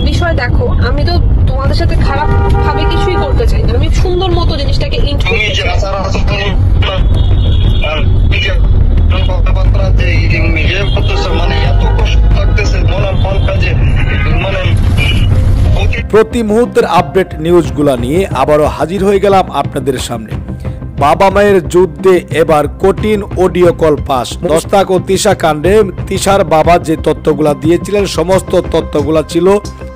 বিষয় দেখো, আমি তো তোমাদের সাথে খারাপ ভাবে কিছুই করতে চাই না, আমি সুন্দর মতো জিনিসটাকে প্রতি মুহূর্তের আপডেট নিউজগুলা নিয়ে আবারও হাজির হয়ে গেলাম আপনাদের সামনে। বাবা মায়ের যুদ্ধে এবার কঠিন অডিও কল পাস। দস্তাক ও তিশা কাণ্ডে তিশার বাবা যে তথ্যগুলা দিয়েছিলেন সমস্ত তথ্যগুলা ছিল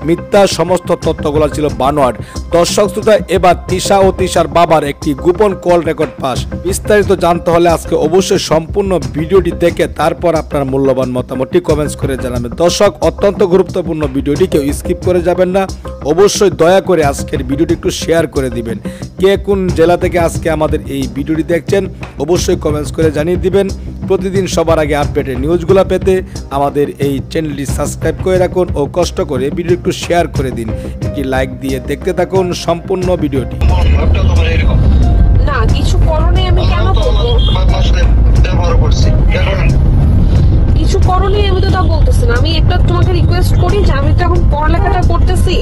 মিথ্যা, সমস্ত তথ্যগুলা ছিল বানোয়াট। দর্শক শ্রোতা, এবার তিশা ও তিশার বাবার একটি গোপন কল রেকর্ড পাস। বিস্তারিত জানতে হলে আজকে অবশ্যই সম্পূর্ণ ভিডিওটি দেখে তারপর আপনার মূল্যবান মতামতটি কমেন্টস করে জানাবেন। দর্শক, অত্যন্ত গুরুত্বপূর্ণ ভিডিওটি কেউ স্কিপ করে যাবেন না, অবশ্যই দয়া করে আজকের ভিডিওটি একটু শেয়ার করে দিবেন। কে কোন জেলা থেকে আজকে আমাদের এই ভিডিওটি দেখছেন অবশ্যই কমেন্টস করে জানিয়ে দিবেন। প্রতিদিন সবার আগে আপডেটের নিউজগুলো পেতে আমাদের এই চ্যানেলটি সাবস্ক্রাইব করে রাখুন ও কষ্ট করে ভিডিও একটু শেয়ার করে দিন। একটি লাইক দিয়ে দেখতে থাকুন সম্পূর্ণ ভিডিওটি। না কিছু করণে আমি কেন বলবো, কিছু করণে আমি তো তা বলতেছি না। আমি একটা তোমাকে রিকোয়েস্ট করি যে আমি তো এখন পড়ালেখাটা করতেছি,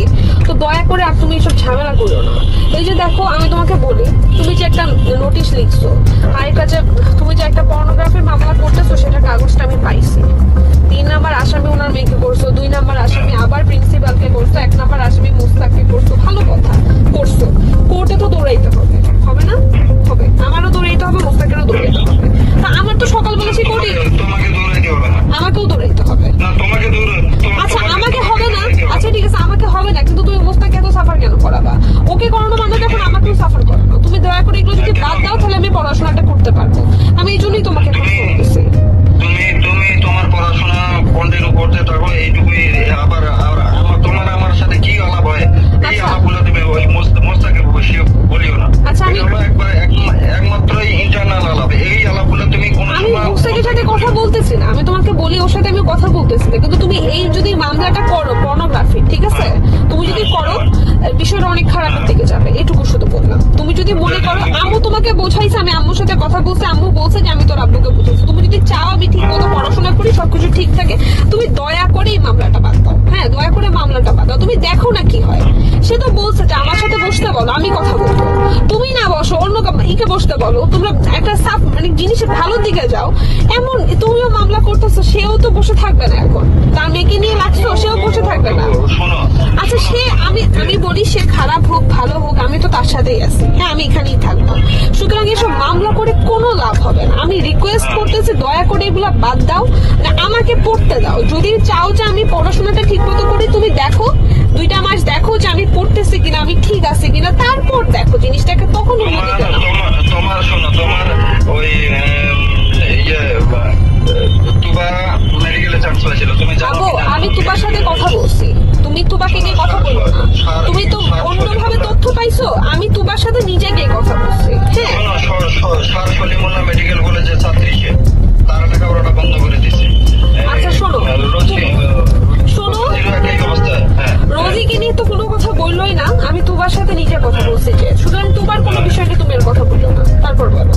তো দয়া করে আর তুমি এসব ঝামেলা করো না। এই যে দেখো, আমি তোমাকে বলি, তুমি যে একটা নোটিশ লিখছো হাইয়ের কাছে, তুমি যে একটা পর্নোগ্রাফির মামলা করতেছো, সেটা কাগজটা আমি পাইছি। 3 নাম্বার আসামি ওনার মেয়েকে করছো, 2 নাম্বার আসামি আবার প্রিন্সিপালকে করছো, 1 নাম্বার আসামি মুস্তাককে করছো। ভালো কথা করছো, কোর্টে তো দৌড়াইতে হবে, হবে না? হবে, আমারও দৌড়াইতে হবে, মুস্তাকেরও দৌড়াইতে হবে। তা আমার তো সকালবেলা সে কোর্টে আমাকেও দৌড়াইতে হবে। আচ্ছা আমাকে হবে না, আচ্ছা ঠিক আছে আমাকে হবে না, কিন্তু তুমি মুস্তাককে এত সাফার কেন করাবা? ওকে করানো মানে যখন আমাকেও সাফার করানো। তুমি দয়া করে এগুলো যদি বাদ দাও তাহলে আমি পড়াশোনাটা করতে পারবো। আমি এই জন্যই তোমাকে বলতেছি তুমি তোমার পড়াশোনা কন্টিনিউ করতে থাকো, এইটুকুই। আবার তোমার আমার সাথে কি আলাপ হয় এই আলাপগুলো তুমি ওই মোস্তাকে বলিও না। আচ্ছা আমি একমাত্র ইন্টারনাল আলাপ, এই আলাপগুলো তুমি আমি মুস্তাকের সাথে কথা বলতেছি না, আমি তোমাকে বলি ওর সাথে আমি কথা বলতেছি না, কিন্তু তুমি এই যদি মামলাটা করো পর্নোগ্রাফি, ঠিক আছে, তুমি যদি করো বিষয়টা অনেক খারাপের দিকে যাবে, এটুকু শুধু বললাম। তুমি যদি মনে করো, আম্মু তোমাকে বোঝাইছে, আমি আম্মুর সাথে কথা বলছি, আম্মু বলছে যে আমি তোর আব্বুকে বুঝাইছি। তুমি যদি চাও আমি ঠিক মতো পড়াশোনা করি, সবকিছু ঠিক থাকে, তুমি দয়া করে এই মামলাটা বাদ দাও। হ্যাঁ, দয়া করে মামলাটা বাদ দাও। তুমি দেখো না কি হয়। সে তো বলছে যে আমার সাথে বসতে বলো, আমি কথা বলবো। তুমি না বসো, অন্য ইকে বসতে বলো। তোমরা একটা সাফ মানে জিনিসের ভালো দিকে যাও। এমন তুমিও মামলা করতেছো, সেও তো বসে থাকবে না। এখন তার মেয়েকে নিয়ে লাগছো, সেও বসে থাকবে না। আচ্ছা সে আমি বলি সে খারাপ হোক ভালো হোক, আমি তো তার সাথেই আছি। হ্যাঁ, আমি এখানেই থাকবো। সুতরাং এসব মামলা করে কোনো লাভ হবে না। আমি রিকোয়েস্ট করতেছি দয়া করে এগুলা বাদ দাও, না আমাকে পড়তে দাও। যদি চাও যে আমি পড়াশোনাটা ঠিক মতো করি, তুমি দেখো 2টা মাস দেখো যে আমি পড়তেছি কিনা, আমি ঠিক আছে কিনা, তারপর দেখো জিনিসটাকে, তখন অন্যদিকে নাও। তোমার শোনো, তোমার ওই তুবা মেডিকেলে চান্স হয়েছিল, তুমি জানো কি? আমি তুবার সাথে কথা বলছি, তুমি তুবাকে নিয়ে কথা বলো না। তুমি তো অন্যভাবে তথ্য পাইছো, আমি তুবার সাথে নিজে গিয়ে কথা বলছি। হ্যাঁ, সার সলিমুল্লাহ মেডিকেল কলেজের ছাত্রী, সে তারা লেখাপড়াটা বন্ধ করে দিছে। আচ্ছা শোনো রোজিকে নিয়ে তো কোনো কথা বললোই না, আমি তুবার সাথে নিজে কথা বলছি। যে সুতরাং তুবার কোনো বিষয়টা তুমি এর কথা বললো না, তারপর বলো।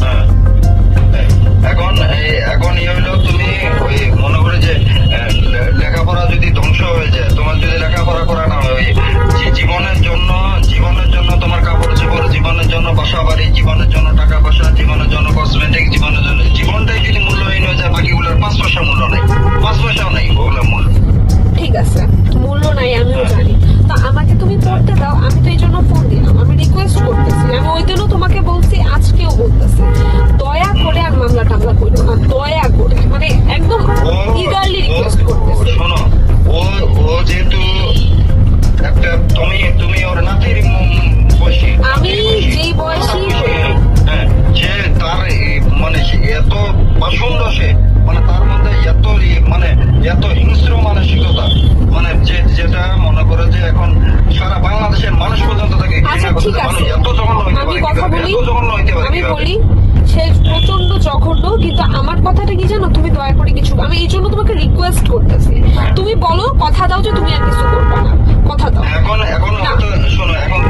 এখন হইলো তুমি ওই মনে করে যে লেখাপড়া যদি ধ্বংস হয়ে যায়, তোমার যদি লেখাপড়া করা না হয়, জীবনের জন্য তোমার কাপড় চোপড়, জীবনের জন্য বাসা বাড়ি, জীবনের জন্য টাকা পয়সা, জীবনের জন্য কসমেটিক, জীবনের জন্য জীবনটাই যদি মূল্যহীন হয়ে যায়, বাকিগুলোর 5 পয়সা মূল্য নেই, 5 পয়সাও নেই ওগুলোর মূল্য। ঠিক আছে, মূল্য নাই আমিও জানি। তা আমাকে তুমি পড়তে দাও, আমি তো এই জন্য ফোন দিলাম। আমি রিকোয়েস্ট করতেছি, আমি ওই দিনও তোমাকে বলছি, আজকেও বলতেছি, দয়া করে আর মামলা টামলা করো না, দয়া করে, মানে একদম ইগারলি রিকোয়েস্ট করতেছি। শোনো, ও যেহেতু একটা তুমি ওর নাতির বয়সী, আমি যেই বয়সী, যে তার মানে এত পছন্দ, সে মানে তার মধ্যে এত হিংস্র মানসিকতা, মানে যেটা মনে করে যে এখন সারা বাংলাদেশের মানুষ পর্যন্ত তাকে আচ্ছা ঠিক আছে, আমি কথা বলি, আমি বলি সে প্রচন্ড জঘন্য, কিন্তু আমার কথাটা কি জানো, তুমি দয়া করে কিছু, আমি এই জন্য তোমাকে রিকোয়েস্ট করতেছি, তুমি বলো, কথা দাও যে তুমি আর কিছু করবে না, কথা দাও। এখন শোনো, এখন